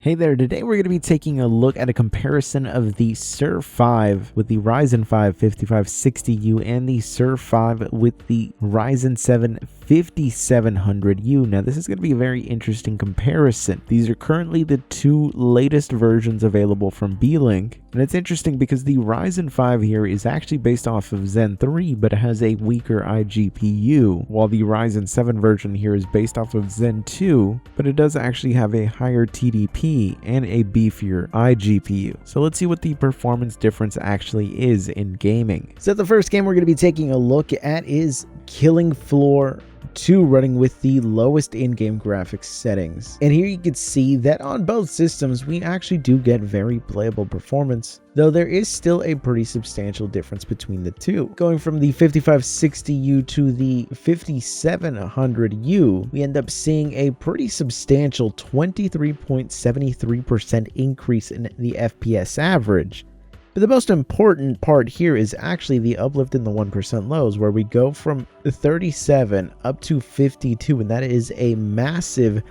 Hey there, today we're going to be taking a look at a comparison of the SER5 with the Ryzen 5 5560U and the SER5 with the Ryzen 7 5700U. Now this is going to be a very interesting comparison. These are currently the two latest versions available from Beelink, and it's interesting because the Ryzen 5 here is actually based off of Zen 3 but it has a weaker iGPU, while the Ryzen 7 version here is based off of Zen 2 but it does actually have a higher TDP and a beefier iGPU. So let's see what the performance difference actually is in gaming. So the first game we're going to be taking a look at is Killing Floor 2, running with the lowest in-game graphics settings. And here you can see that on both systems we actually do get very playable performance, though there is still a pretty substantial difference between the two. Going from the 5560U to the 5700U, we end up seeing a pretty substantial 23.73% increase in the FPS average. But the most important part here is actually the uplift in the 1% lows, where we go from 37 up to 52, and that is a massive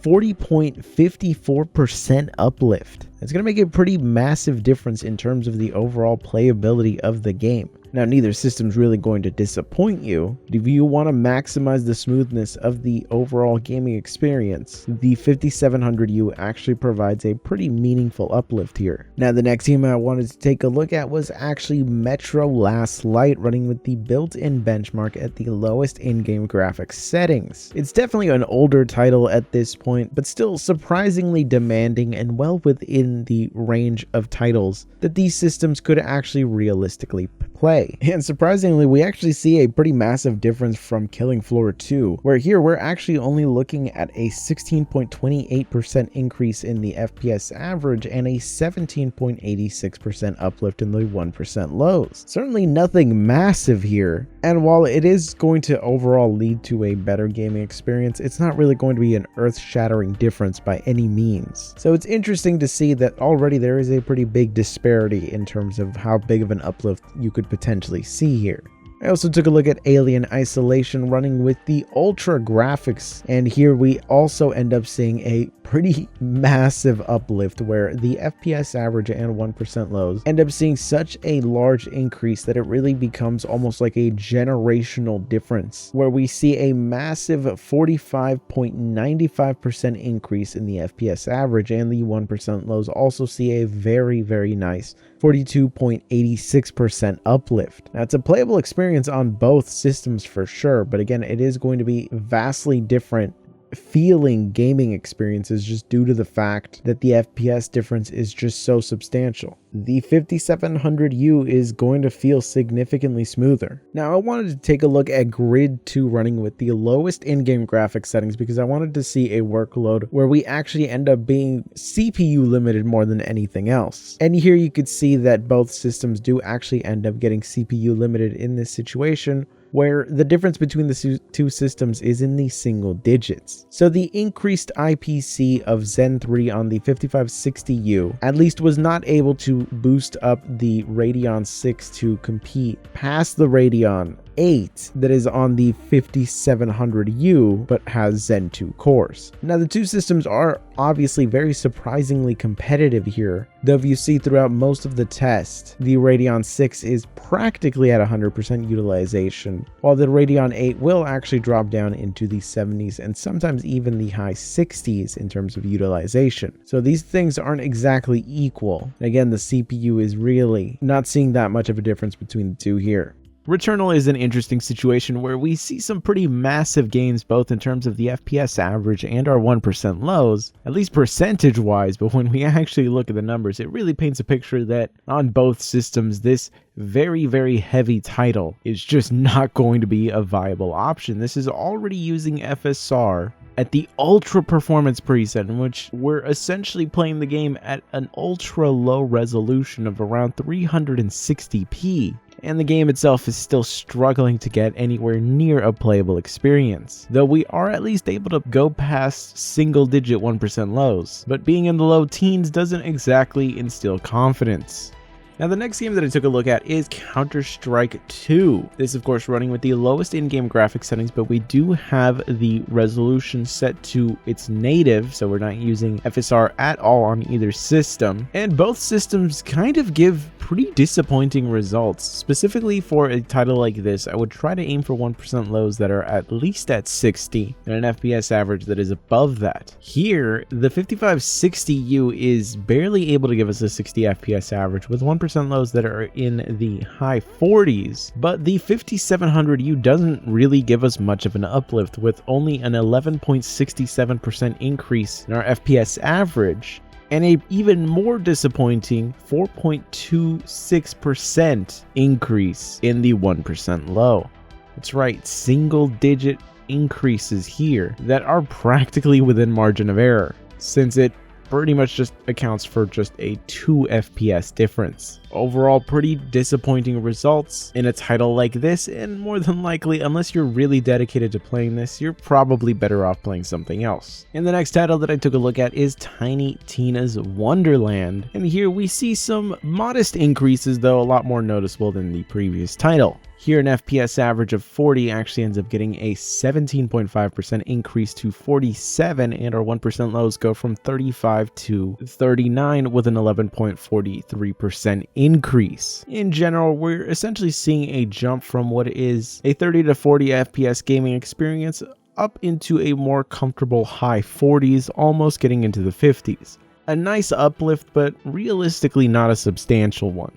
40.54% uplift. It's going to make a pretty massive difference in terms of the overall playability of the game. Now, neither system's really going to disappoint you, but if you want to maximize the smoothness of the overall gaming experience, the 5700U actually provides a pretty meaningful uplift here. Now, the next game I wanted to take a look at was actually Metro Last Light, running with the built-in benchmark at the lowest in-game graphics settings. It's definitely an older title at this point, but still surprisingly demanding and well within the range of titles that these systems could actually realistically play. And surprisingly, we actually see a pretty massive difference from Killing Floor 2, where here we're actually only looking at a 16.28% increase in the FPS average and a 17.86% uplift in the 1% lows. Certainly nothing massive here, and while it is going to overall lead to a better gaming experience, it's not really going to be an earth-shattering difference by any means. So it's interesting to see that already there is a pretty big disparity in terms of how big of an uplift you could potentially see here. I also took a look at Alien Isolation, running with the ultra graphics, and here we also end up seeing a pretty massive uplift where the FPS average and 1% lows end up seeing such a large increase that it really becomes almost like a generational difference, where we see a massive 45.95% increase in the FPS average, and the 1% lows also see a very nice 42.86% uplift. Now, it's a playable experience on both systems for sure, but again, it is going to be vastly different feeling gaming experiences just due to the fact that the FPS difference is just so substantial. The 5700U is going to feel significantly smoother. Now, I wanted to take a look at Grid 2 running with the lowest in-game graphics settings because I wanted to see a workload where we actually end up being CPU limited more than anything else. And here you could see that both systems do actually end up getting CPU limited in this situation, where the difference between the two systems is in the single digits. So the increased IPC of Zen 3 on the 5560U at least was not able to boost up the Radeon 6 to compete past the Radeon 8 that is on the 5700U but has Zen 2 cores. Now, the two systems are obviously very surprisingly competitive here, though if you see throughout most of the test, the Radeon 6 is practically at 100% utilization, while the Radeon 8 will actually drop down into the 70s and sometimes even the high 60s in terms of utilization. So these things aren't exactly equal. Again, the CPU is really not seeing that much of a difference between the two here. Returnal is an interesting situation where we see some pretty massive gains both in terms of the FPS average and our 1% lows, at least percentage wise, but when we actually look at the numbers, it really paints a picture that on both systems this very heavy title is just not going to be a viable option. This is already using FSR at the ultra performance preset, in which we're essentially playing the game at an ultra low resolution of around 360p. And the game itself is still struggling to get anywhere near a playable experience, though we are at least able to go past single-digit 1% lows, but being in the low teens doesn't exactly instill confidence. Now the next game that I took a look at is Counter-Strike 2. This of course running with the lowest in-game graphics settings, but we do have the resolution set to its native, so we're not using FSR at all on either system. And both systems kind of give pretty disappointing results. Specifically for a title like this, I would try to aim for 1% lows that are at least at 60 and an FPS average that is above that. Here, the 5560U is barely able to give us a 60 FPS average with 1% lows that are in the high 40s, but the 5700U doesn't really give us much of an uplift with only an 11.67% increase in our FPS average and a even more disappointing 4.26% increase in the 1% low. That's right, single digit increases here that are practically within margin of error, since it pretty much just accounts for just a 2 FPS difference. Overall, pretty disappointing results in a title like this, and more than likely, unless you're really dedicated to playing this, you're probably better off playing something else. And the next title that I took a look at is Tiny Tina's Wonderland, and here we see some modest increases, though a lot more noticeable than the previous title. Here an FPS average of 40 actually ends up getting a 17.5% increase to 47, and our 1% lows go from 35 to 39 with an 11.43% increase. In general, we're essentially seeing a jump from what is a 30 to 40 FPS gaming experience up into a more comfortable high 40s, almost getting into the 50s. A nice uplift, but realistically not a substantial one.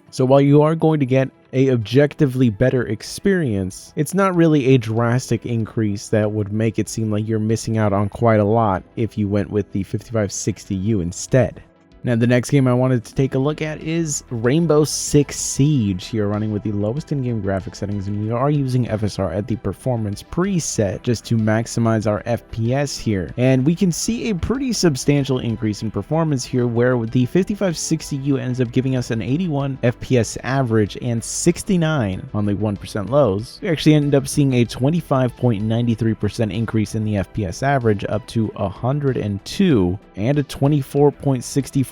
So while you are going to get a objectively better experience, it's not really a drastic increase that would make it seem like you're missing out on quite a lot if you went with the 5560U instead. Now the next game I wanted to take a look at is Rainbow Six Siege, here running with the lowest in-game graphics settings, and we are using FSR at the performance preset just to maximize our FPS here. And we can see a pretty substantial increase in performance here, where the 5560U ends up giving us an 81 FPS average and 69 on the 1% lows. We actually end up seeing a 25.93% increase in the FPS average up to 102 and a 24.64%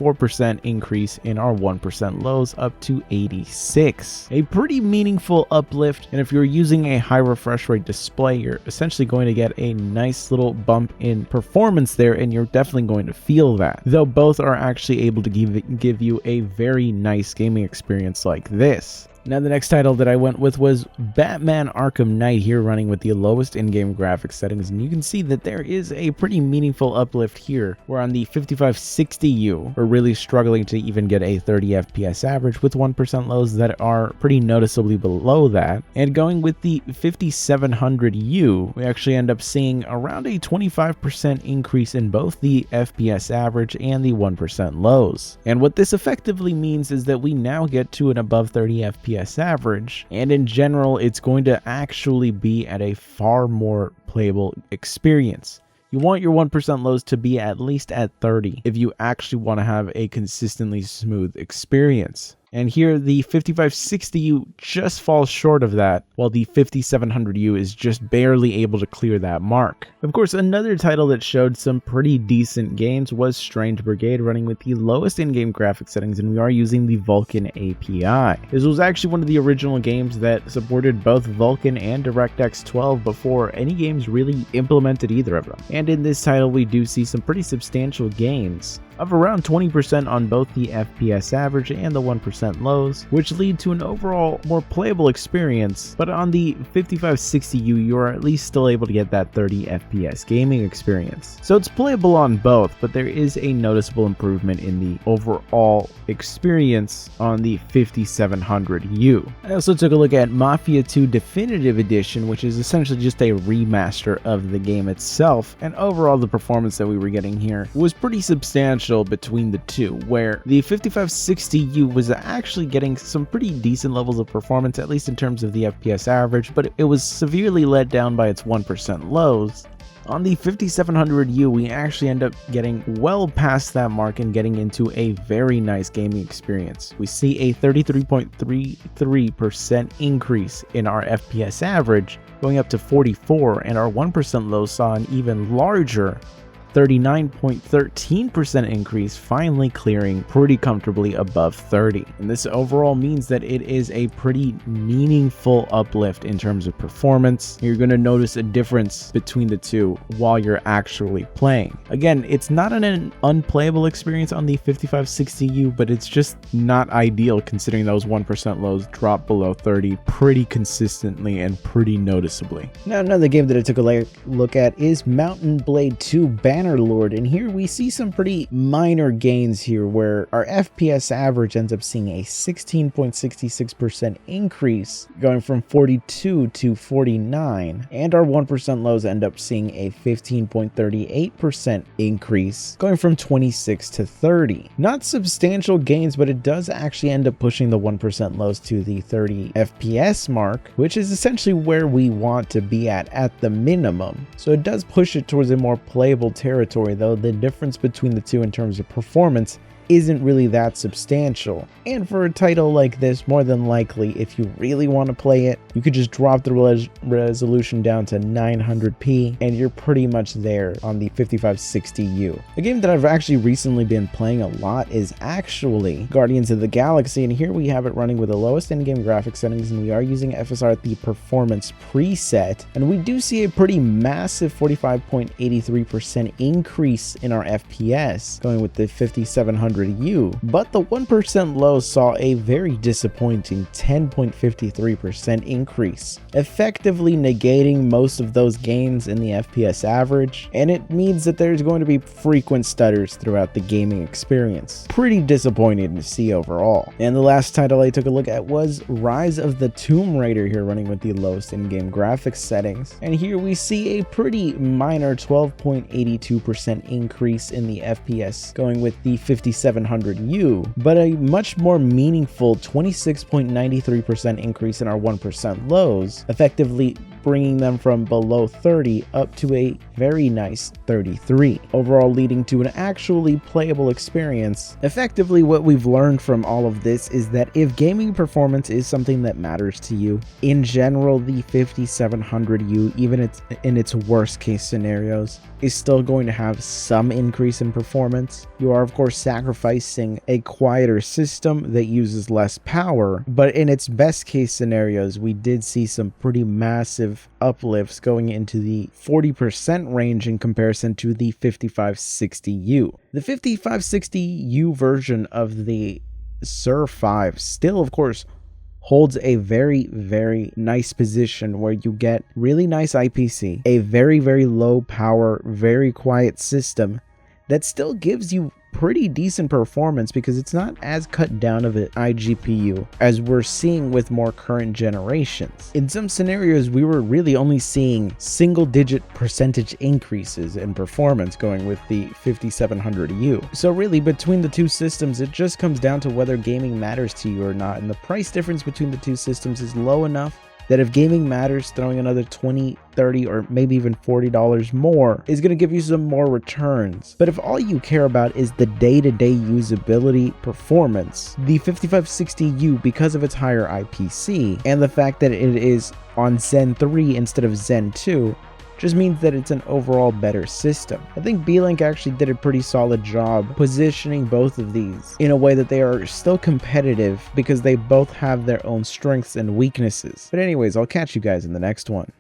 increase in our 1% lows up to 86. A pretty meaningful uplift, and if you're using a high refresh rate display, you're essentially going to get a nice little bump in performance there, and you're definitely going to feel that. Though both are actually able to give you a very nice gaming experience like this. Now the next title that I went with was Batman Arkham Knight, here running with the lowest in-game graphics settings, and you can see that there is a pretty meaningful uplift here, where on the 5560U we're really struggling to even get a 30 FPS average with 1% lows that are pretty noticeably below that. And going with the 5700U, we actually end up seeing around a 25% increase in both the FPS average and the 1% lows. And what this effectively means is that we now get to an above 30 FPS average, and in general it's going to actually be at a far more playable experience. You want your 1% lows to be at least at 30 if you actually want to have a consistently smooth experience. And here the 5560U just falls short of that, while the 5700U is just barely able to clear that mark. Of course, another title that showed some pretty decent gains was Strange Brigade, running with the lowest in-game graphics settings, and we are using the Vulkan API. This was actually one of the original games that supported both Vulkan and DirectX 12 before any games really implemented either of them. And in this title we do see some pretty substantial gains of around 20% on both the FPS average and the 1% lows, which lead to an overall more playable experience. But on the 5560U, you are at least still able to get that 30 FPS gaming experience. So it's playable on both, but there is a noticeable improvement in the overall experience on the 5700U. I also took a look at Mafia 2 Definitive Edition, which is essentially just a remaster of the game itself, and overall the performance that we were getting here was pretty substantial between the two, where the 5560U was actually getting some pretty decent levels of performance, at least in terms of the FPS average, but it was severely let down by its 1% lows. On the 5700U, we actually end up getting well past that mark and getting into a very nice gaming experience. We see a 33.33% increase in our FPS average, going up to 44, and our 1% low saw an even larger 39.13% increase, finally clearing pretty comfortably above 30. And this overall means that it is a pretty meaningful uplift in terms of performance. You're going to notice a difference between the two while you're actually playing. Again, it's not an unplayable experience on the 5560U, but it's just not ideal considering those 1% lows drop below 30 pretty consistently and pretty noticeably. Now, another game that I took a look at is Mountain Blade 2 Bannerlord, and here we see some pretty minor gains here where our FPS average ends up seeing a 16.66% increase, going from 42 to 49, and our 1% lows end up seeing a 15.38% increase, going from 26 to 30. Not substantial gains, but it does actually end up pushing the 1% lows to the 30 FPS mark, which is essentially where we want to be at the minimum. So it does push it towards a more playable territory, though the difference between the two in terms of performance isn't really that substantial. And for a title like this, more than likely, if you really want to play it, you could just drop the resolution down to 900p and you're pretty much there on the 5560U. A game that I've actually recently been playing a lot is actually Guardians of the Galaxy, and here we have it running with the lowest in-game graphics settings, and we are using FSR at the performance preset, and we do see a pretty massive 45.83% increase in our FPS going with the 5700U, but the 1% low saw a very disappointing 10.53% increase, effectively negating most of those gains in the FPS average, and it means that there's going to be frequent stutters throughout the gaming experience. Pretty disappointing to see overall. And the last title I took a look at was Rise of the Tomb Raider, here running with the lowest in-game graphics settings, and here we see a pretty minor 12.82% increase in the FPS going with the 5700U, but a much more meaningful 26.93% increase in our 1% lows, effectively bringing them from below 30 up to a very nice 33, overall leading to an actually playable experience. Effectively, what we've learned from all of this is that if gaming performance is something that matters to you, in general, the 5700U, even in its worst case scenarios, is still going to have some increase in performance. You are, of course, sacrificing a quieter system that uses less power, but in its best case scenarios, we did see some pretty massive uplifts going into the 40% range in comparison to the 5560U. The 5560U version of the SER5 still, of course, holds a very, very nice position where you get really nice IPC, a very, very low power, very quiet system that still gives you pretty decent performance because it's not as cut down of an iGPU as we're seeing with more current generations. In some scenarios, we were really only seeing single-digit percentage increases in performance going with the 5700U. So really, between the two systems, it just comes down to whether gaming matters to you or not, and the price difference between the two systems is low enough that if gaming matters, throwing another $20, $30, or maybe even $40 more is going to give you some more returns. But if all you care about is the day-to-day usability performance, the 5560U, because of its higher IPC and the fact that it is on Zen 3 instead of Zen 2, just means that it's an overall better system. I think Beelink actually did a pretty solid job positioning both of these in a way that they are still competitive because they both have their own strengths and weaknesses. But anyways, I'll catch you guys in the next one.